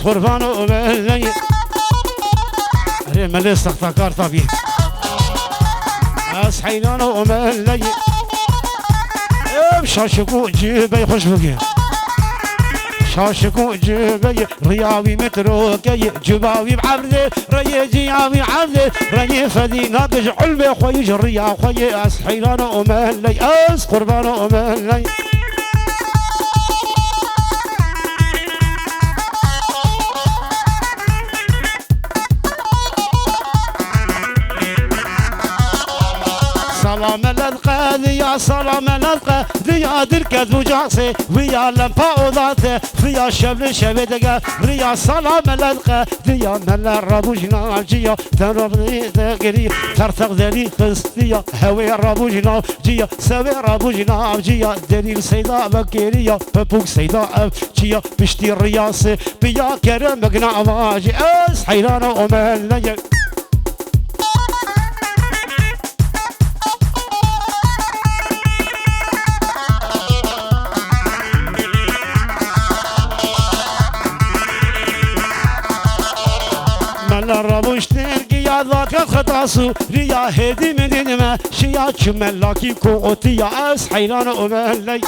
قربان وملي ملي استخطاكار طبيعي حيلان وملي شاشكو جيبي خوش بقي شاشكو جيبي رياوي متروكي جباوي بعبدي ري جياوي عبدي ري فدي ناقش علبي خويج الريا خوي حيلان وملي قربان وملي سلام للقى يا سلام للقى يا دركت وجاسي ويا لمبا وذاته فيا شبل شبدقه ويا سلام للقى يا ملا ربوجنا جيا تربني تقري ترتق ذلي قصديا هوي ربوجنا جيا سوي ربوجنا جيا دليل سيدا بكيريا ببوك سيدا جيا بشتي الرياسي بيا كرم مقنع واجي حيران ومهلي الربوش تلقي يا ذاك الخطاسو ريا هدي من انما شيا كملاكي كوتي يا اس حيران ومهلي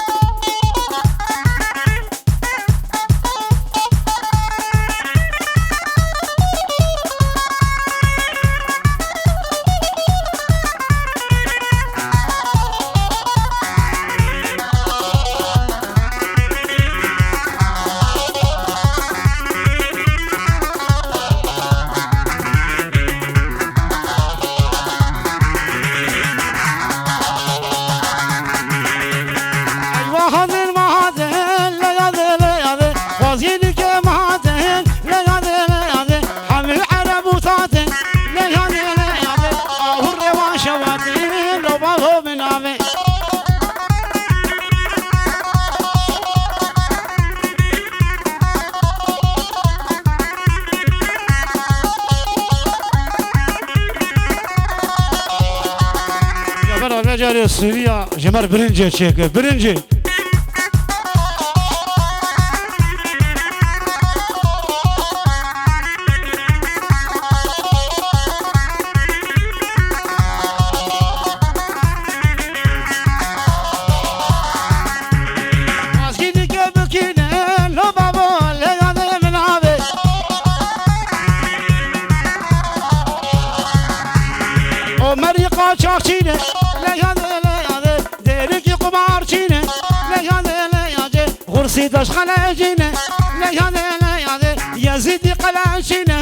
رجال سوريا جمر برنجي تشيك برنجي چاچینه لیاده لیاده دیرکی قمار چینه لیاده لیاده غرسی داش خلاجینه لیاده لیاده یزیدی قلاچینه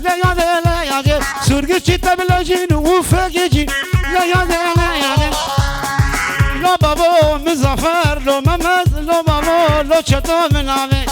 لیاده لیاده سرگی چی تبلاجین و فگیجین لیاده لیاده لو بابا مزافر لو ممز لو بابا لو چطور منامه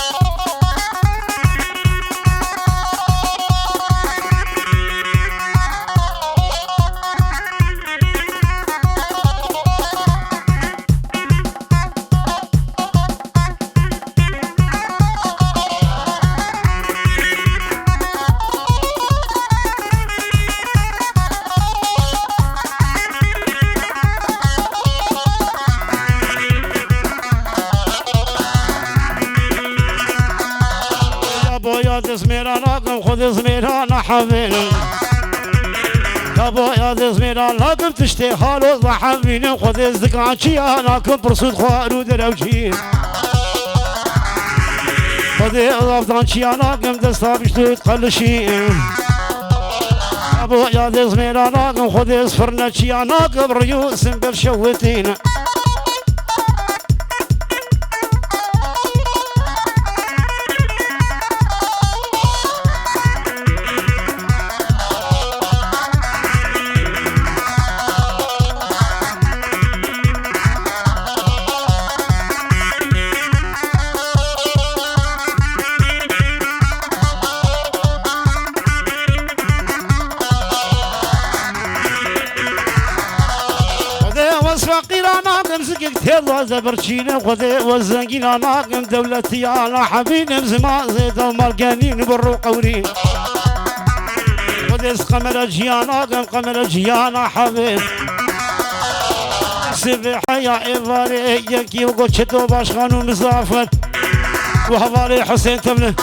زميرانكم خذ زميران حبيبي كابو يا زميرانكم تشتي خالص حبيبي خذ زكاتشي اناكم برصود خوارو دروجي خذ افضانشي اناكم دستابش تقلشي كابو يا زميرانكم خذ صفرناتشي اناكم ريوس برشوتين تيلا زبرشينا خذي والزنقين ناقم دولتي انا حبيبي زمان زيد المرقانين برو قورين خذي قمر جيانا قمر جيانا حبيب سبي حيا ايفاري يكي وقوشتو باشخانو مزافر وحوالي حسين تمله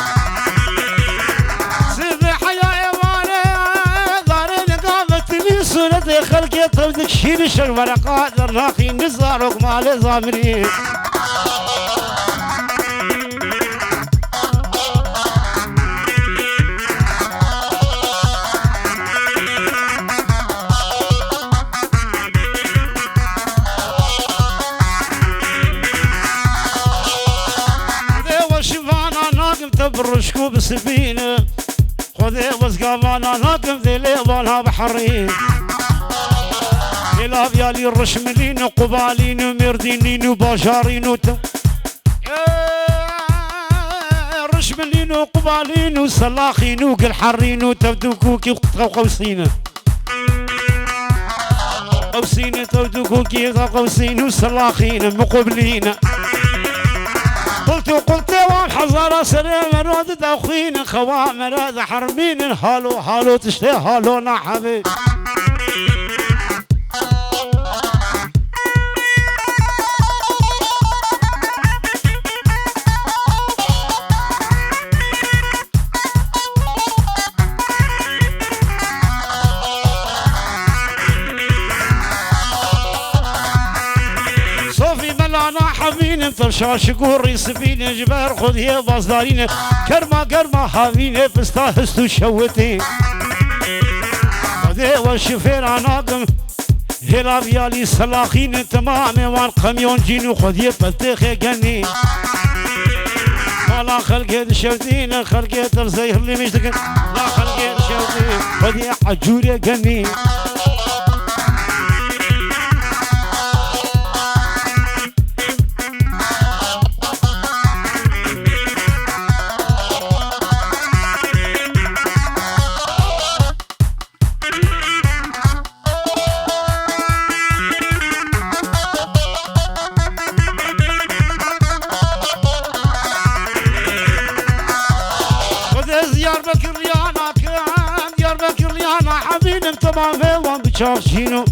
وقت خلقي طردك شيل الورقات الراقي نزارك مال زامرين برشكو بسفينة خذي وزقامانا ناقم ذي ليضانها بحرين إلا بيالي الرشملين وقبالين ومردينين وباشارين رشملين وقبالين وسلاخين وقلحرين وتبدوكوكي قوسين قوسين تبدوكوكي قوسين وسلاخين مقبلين قلت والحزارة سلام رادد أخوين خوام راد حرمين هالو تشتي هالو نحبي حبين انت شاشقور سفينة جبار خذ هي بازدارين كرما حبين فستاهستو شوتي خذي والشفير عناقم هلا بيالي سلاخين تمام وان قميون جينو خذ هي بلتخي قني لا خلقيت شوتين خلقيت الزيهر اللي مشتكن لا خلقيت شوتين خذ هي عجوري قني شينو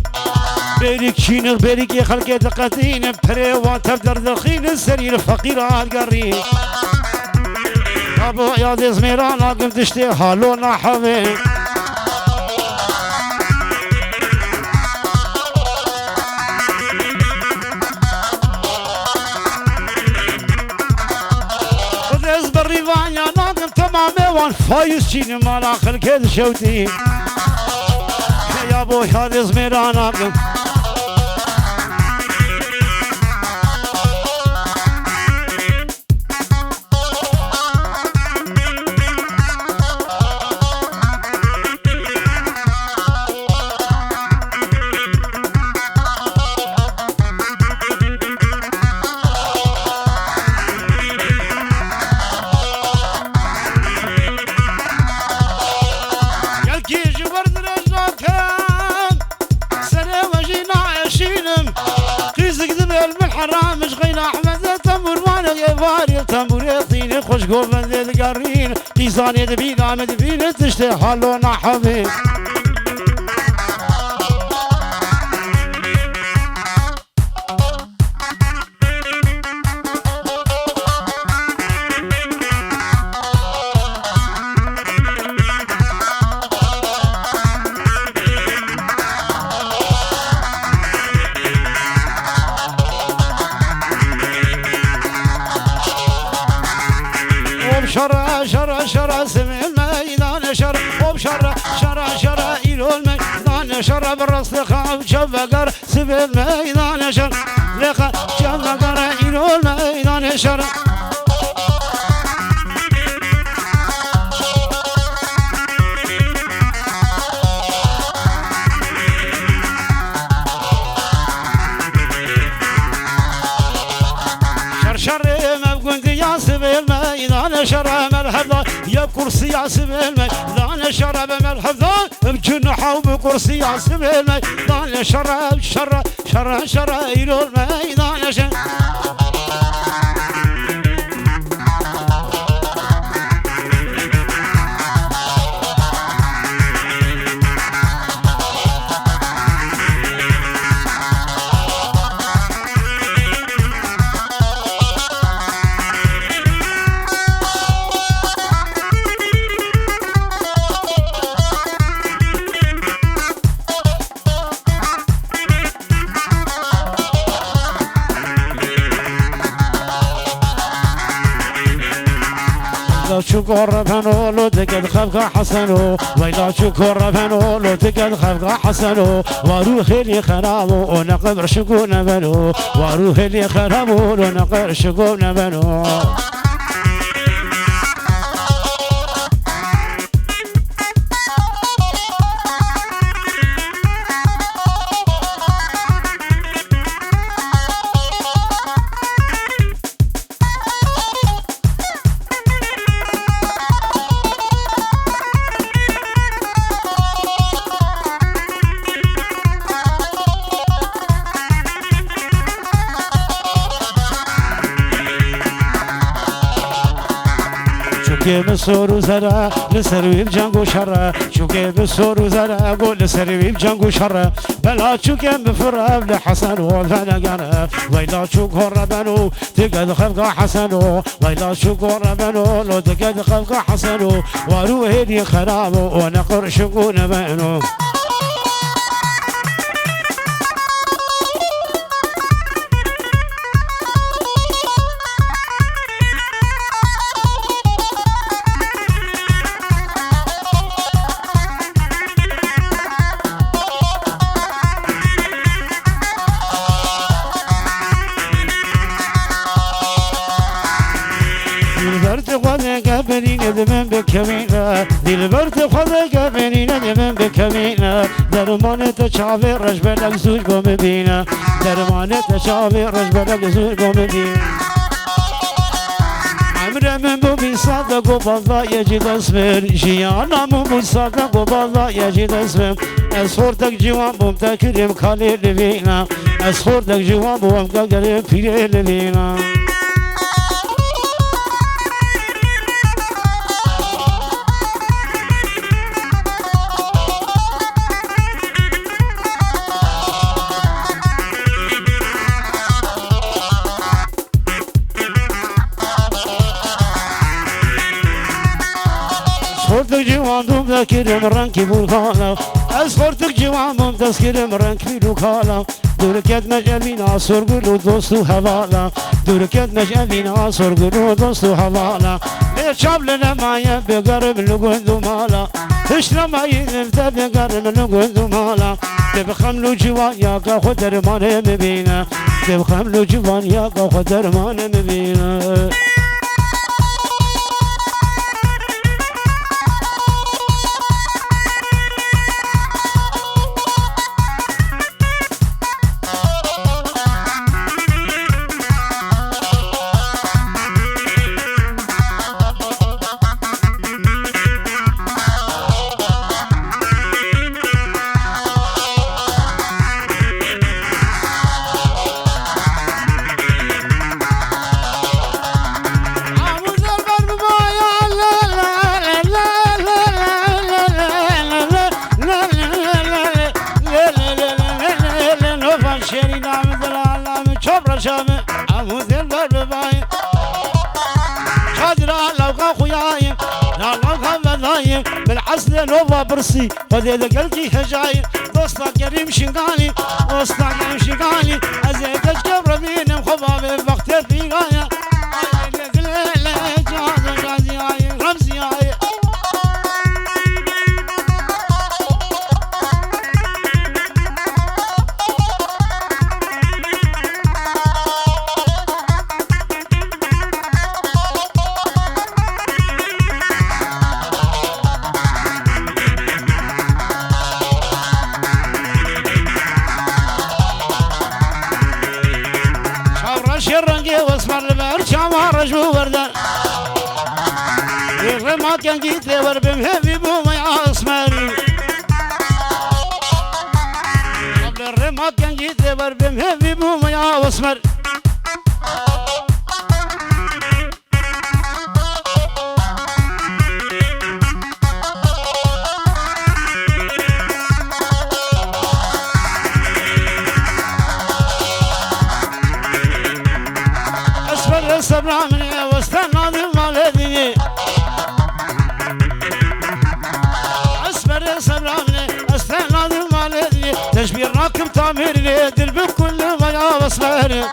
بيرك شينو بيرك يا خلقي دقتين بريوان تبدر دخين السرير فقيرات قرين ابو يا زميران اقم تشتي هالو حبيب ودز بالريفان يا ناقم تمام وان فايز شينو مالا خلقي شوتي يا ابو هذا زميران اقم تموريطين خوش قوبن ذي القرين قيزاني دبينا مدبين تشتي حالونا حبيب شرع سمع الميدان شرع وبشرع شرع إلو الميدان شرع بالرصد خاف شفقر سمع الميدان شرع لقى شفقر إلو الميدان شرع شرع مرحبا يا كرسي يا سمي ذان شرع مرحبا بجنحه بكرسي يا سمي ذان شرع إلو الميدان شرع شو قربانو لو تقد خلق حسنو ويلا شو قربانو لو تقد خلق حسنو واروح لي خرابو ونقبر شكو نبنو واروح لي خرابو ونقبر شكو نبنو که بسرو زره لسرویب جنگ و شره چو که بسرو زره گل لسرویب جنگ و شره بلا چو که بفرب لحسن و فنگره ویلا چو قربانو تقد خلق حسنو ویلا چو قربانو لو تقد خلق حسنو وروح لي خرابو ونقر شكون بينو من بكمينة دل برد خدا قبلينا من بكمينة درمان تشافي رجبلك زوج قوم بينا درمان تشافي رجبلك زوج قوم بينا عمر من بو بيصادق وبالله يجد اسمر جيانا مو بيصادق وبالله يجد اسمر اسخورتك جوان بمتكرم خالي لبينا اسخورتك جوان بمتكرم فيري لبينا اسخورتك جوان بمتكرم رنكي بولخالا اسخورتك جوان بمتكرم رنكي بولخالا دوركت مجالينا سرقلو دوستو هوالا دوركت مجالينا سرقلو دوستو هوالا شاب لنا مايا بقرب لقندو مالا اشرا مايا نفتا بقرب لقندو مالا تبخملو جوان ياكا خدر مانا مبينا تبخملو جوان ياكا خدر مانا مبينا بالعسل نوفا برسي فدي قلبي هجاي دوستا كريم شنقاني دوستا كريم شنقاني ازيدك قبر بين مخبابي بختي في غايه رمزي ما كان جيت لي وربم هبي بو ما يعصمري قبل الرما كان جيت لي وربم هبي بو ما يعصمر اسفل الصبر مني واستنى ذي تشبير راكب تعمير لي دل بكل غيا وصبر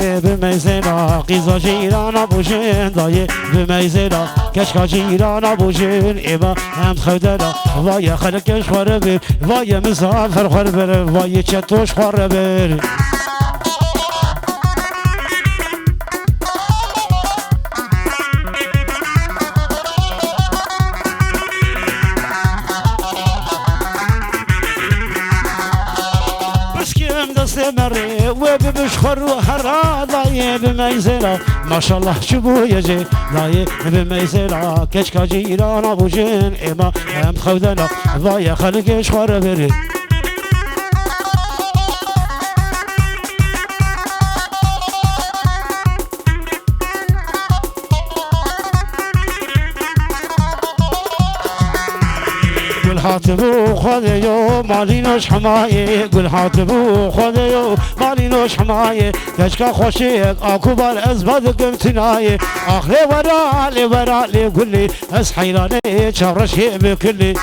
دایه به میزنا قیزا جیرانا بوشن دایه به میزنا کشکا جیرانا بوشن ایما هم خودنا وای خلقش خوره بیر وای مسافر خوره بیر وای چطوش خوره بیر دست مره و بمشخر و هر دایه بمیزلا ماشالله شبو یجی دایه بمیزلا کچکا جیرانا بوجن اما هم خودنا وای خلقش خوره بره گل حاتبو خودیو مالینوش حمایه گل حاتبو خودیو مالینوش حمایه کشکا خوشی آکو بال از باد گمتنایه آخری ورا لی گلی از حیرانه چارشی بکلی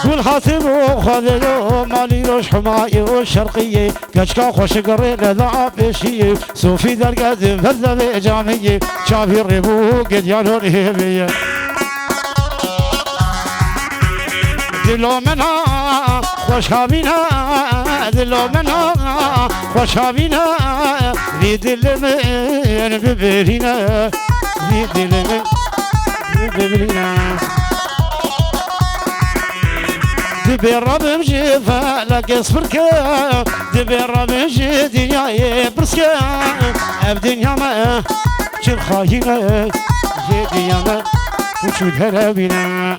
والحاتم وخذلو مالي روش حماية والشرقية كشكا خوش قرين ذا بشية صوفي ذا القدم فذا جامية شافي الربو قد يانون هيبية دلو منها خوش هابينها دلو منها خوش هابينها في دل من ببرينا في دل من ببرينا دبي ربي مجيفا لك يصبركا دبي ربي مجي دنياي برسكا بدنيا ما شل خاينة جي دنيا ما وشو الهربينا